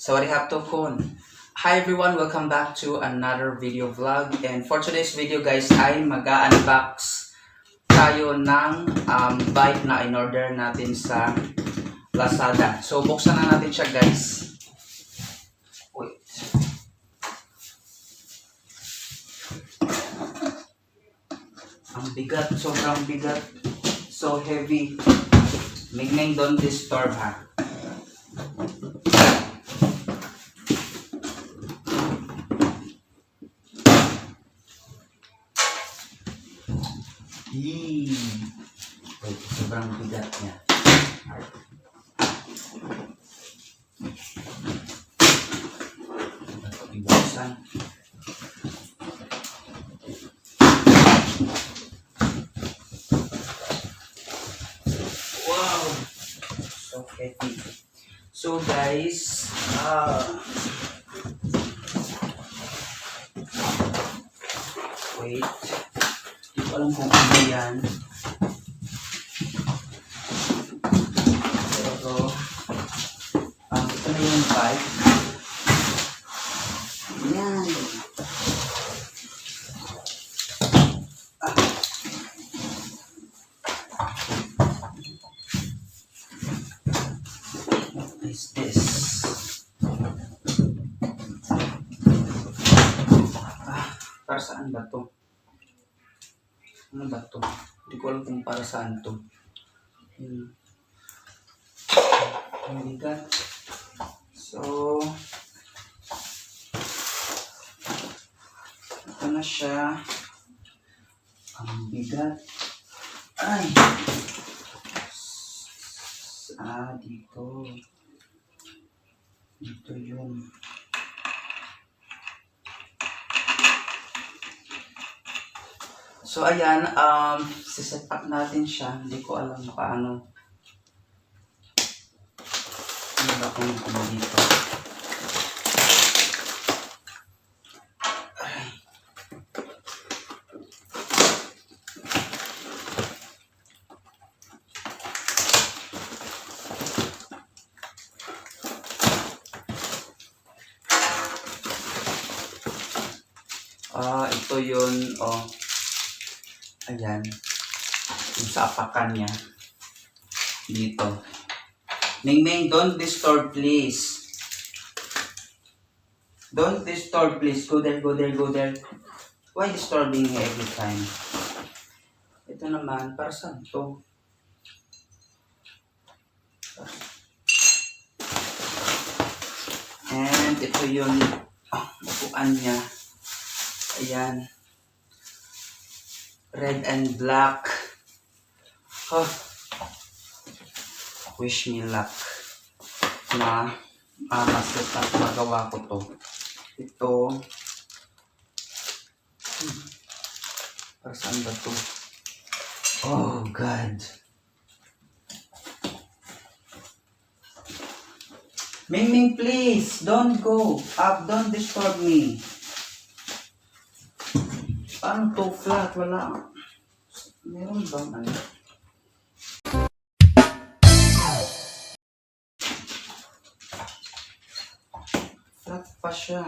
Sorry have to phone. Hi everyone, welcome back to another video vlog. And for today's video guys ay mag-unbox tayo ng bike na in-order natin sa Lazada. So buksan na natin siya guys. Wait. Ang bigat, sobrang bigat. So heavy. Mingming, don't disturb ha. Wait, sobrang bigat niya. Ito ibuksan. Wow! So heavy. So guys, wait. Hindi ko alam kung ano yan. Pero, ito na yung bike. Yan. What is this? Para saan ba to? Ano ba to? Hindi ko alam kung para saan to. Ang bigat. So, ito na siya. Ang bigat. Ay! Dito. Dito yun. So, ayan, siset up natin siya. Hindi ko alam paano. Ano ba kung dito? Ito yun, ayan, yung sa apakan niya, dito. Mingming, don't disturb please. Don't disturb please. Go there, go there, go there. Why disturbing me every time? Ito naman, para saan to? And ito yung upuan niya. Ayan. Red and black. Oh. Wish me luck na maset up magawa ko to. Ito. Para saan ba to? Oh God. Mingming please, don't go up, don't disturb me. Paano to flat? Wala. Meron bang ano? Flat pa siya.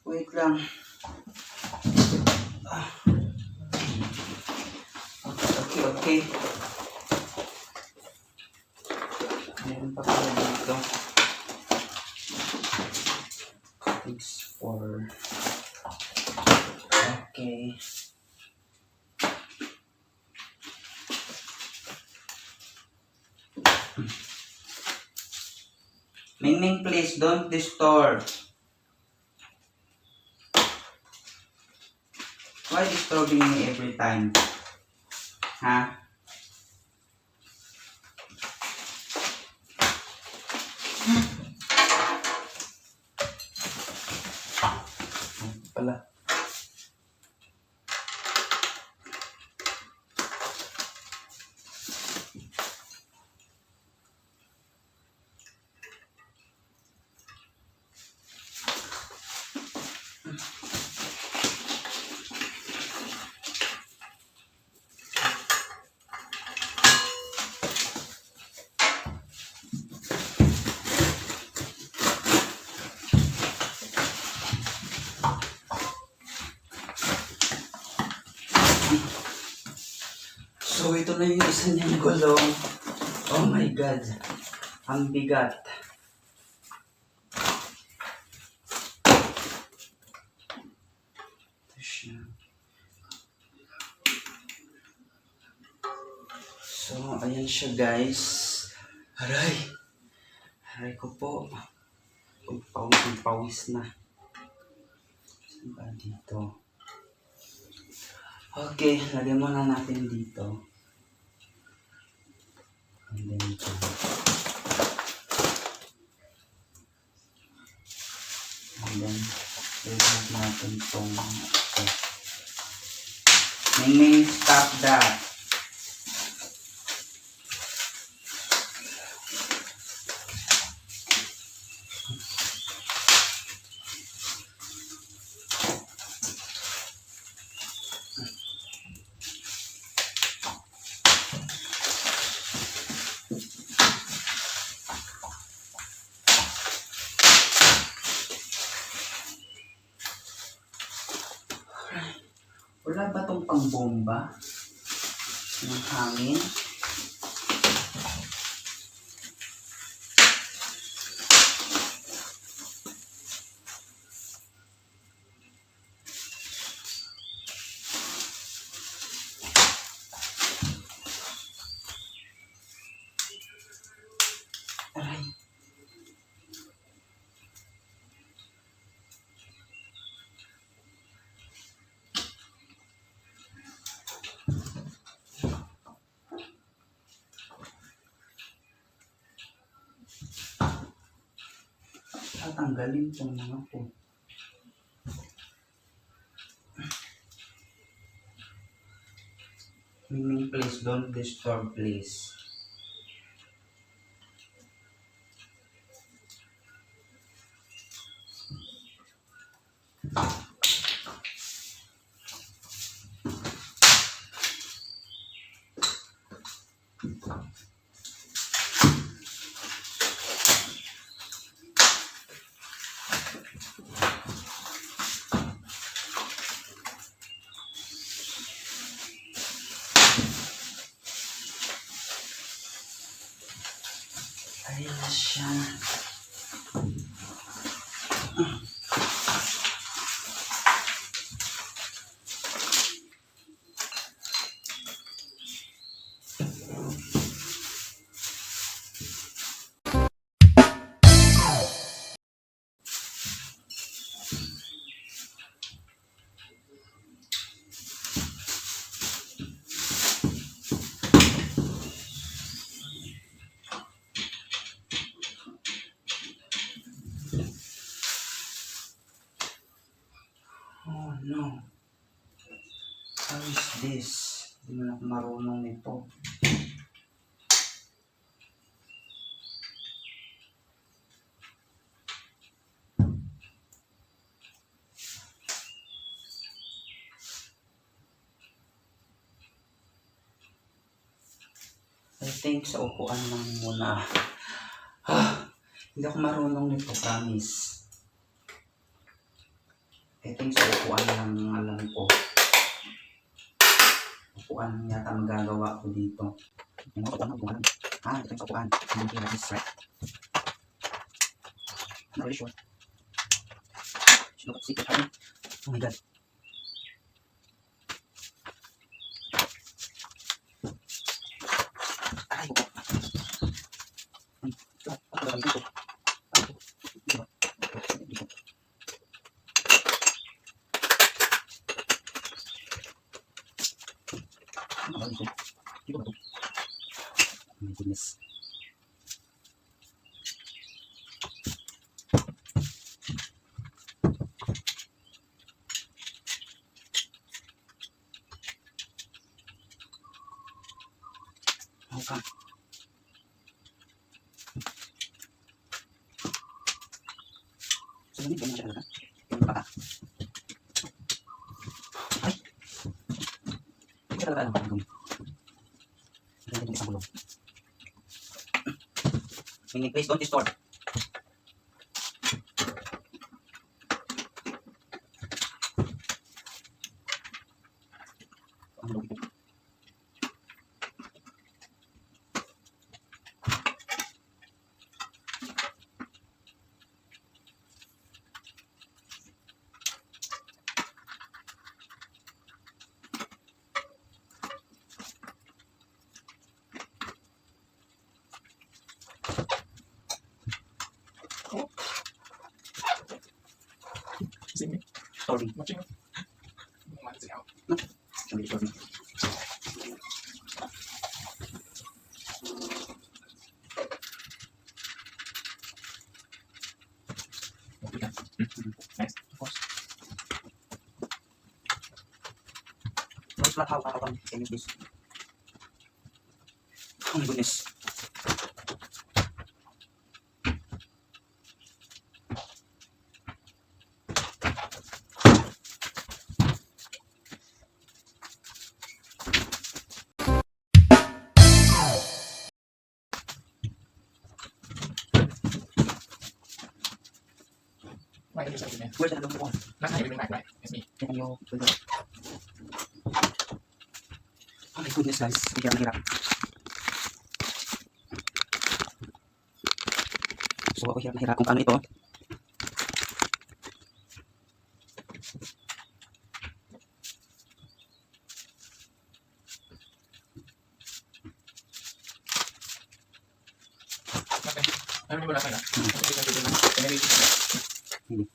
Wait lang. Okay. Meron pa pala dito. Thanks for... Okay. Mingming, please don't disturb. Why disturbing me every time? Ha? Pala. So, ito na yung isa niyang gulong. Oh my God. Ang bigat. Ito siya. So, ayan siya guys. Aray. Aray ko po. Pawis na. Saan ba dito? Okay, lagyan muna natin dito. And then ito. And then, remove natin itong ito. Ming, stop that. Wala ba itong pangbomba ng hangin? Aray. Tatanggalin itong mga po. Ming, please don't disturb, please. Ayan na siya. Oh no. How is this? Hindi na ako marunong nito. I think sa upuan lang muna. Hindi ako marunong nito, promise. I think sa upuan lang alam ko. Upuan yata magagawa ko dito. Yung upuan ang upuan. Ito yung sa upuan. Hindi ko na-this right. I'm not really sure. Secret, oh my God. Ay, upo. Oh my goodness. Okay. So, ganyan siya talaga. Yung bata. Ay! Hindi siya talaga alam kung gawin. Ganyan yung isang gulong. Meaning, please don't distort. Ang gulong ito. Sorry. Watching. Want to see out. No. Sorry. Nice. Of course. No, it's not how can use this. Oh my goodness. Why did you say to me? Where's the other one? Last time you bring back, right? It's me. Can you put it? Oh my goodness guys, hindi ang hirap. So ako hirap na hirap kung paano ito. Okay. Alam niyo ba last time? Maybe Hindi.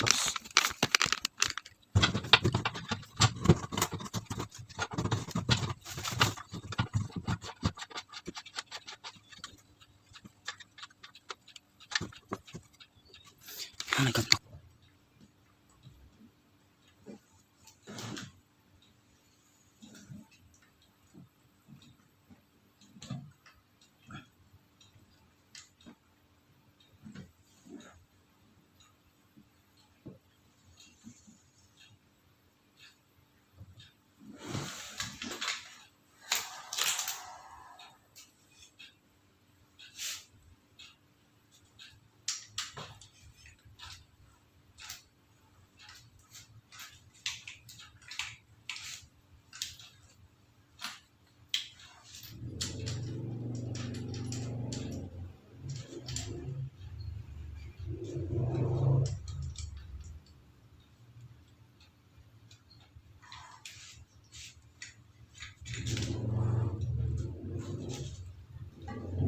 Oops. Oh my god.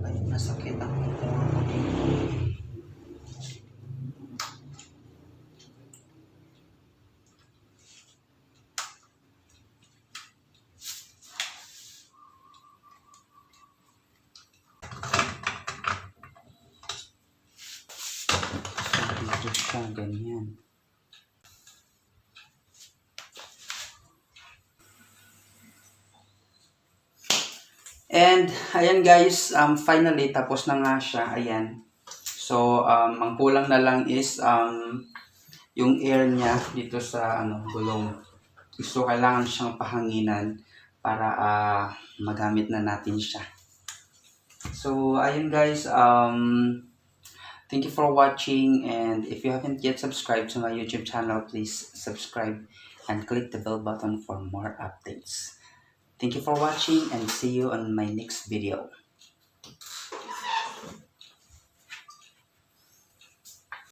Ay, masakit ang ito. Dito siya, ganyan. And, ayan guys, finally, tapos na nga siya, ayan. So, ang kulang na lang is, yung air niya dito sa, gulong. So, kailangan siyang pahanginan para, magamit na natin siya. So, ayun guys, thank you for watching, and if you haven't yet subscribed to my YouTube channel, please subscribe and click the bell button for more updates. Thank you for watching and see you on my next video.